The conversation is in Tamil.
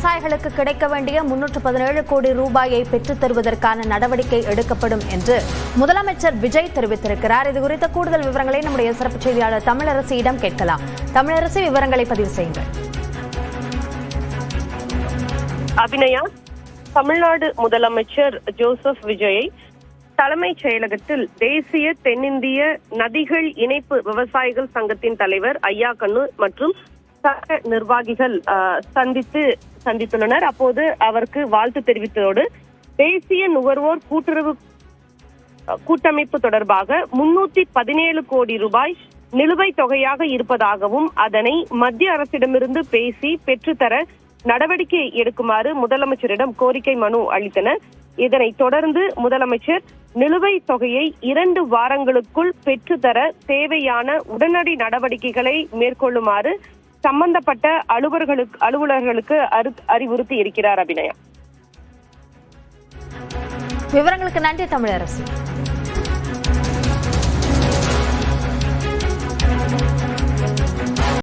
விவசாயிகளுக்கு கிடைக்க வேண்டிய 317 கோடி ரூபாயை பெற்றுத் தருவதற்கான நடவடிக்கை எடுக்கப்படும் என்று முதலமைச்சர் விஜய் தெரிவித்திருக்கிறார். இதுகுறித்த கூடுதல் விவரங்களை நம்முடைய சிறப்பு செய்தியாளர் தமிழரசியிடம் கேட்கலாம். தமிழரசி, விவரங்களை பதிவு செய்யுங்கள். அபிநயா, தமிழ்நாடு முதலமைச்சர் ஜோசப் விஜயை தலைமைச் செயலகத்தில் தேசிய தென்னிந்திய நதிகள் இணைப்பு விவசாயிகள் சங்கத்தின் தலைவர் ஐயா கண்ணு மற்றும் சங்க நிர்வாகிகள் சந்தித்துள்ளனர். அப்போது அவருக்கு வாழ்த்து தெரிவித்ததோடு தேசிய நுகர்வோர் கூட்டுறவு கூட்டமைப்பு தொடர்பாக 317 கோடி ரூபாய் நிலுவைத் தொகையாக இருப்பதாகவும் அதனை மத்திய அரசிடமிருந்து பேசி பெற்றுத்தர நடவடிக்கை எடுக்குமாறு முதலமைச்சரிடம் கோரிக்கை மனு அளித்தனர். இதனைத் தொடர்ந்து முதலமைச்சர் நிலுவைத் தொகையை 2 வாரங்களுக்குள் பெற்றுத்தர தேவையான உடனடி நடவடிக்கைகளை மேற்கொள்ளுமாறு சம்பந்தப்பட்ட அலுவலர்களுக்கு அறிவுறுத்தி இருக்கிறார். அபிநயா, விவரங்களுக்கு நன்றி தமிழரசி.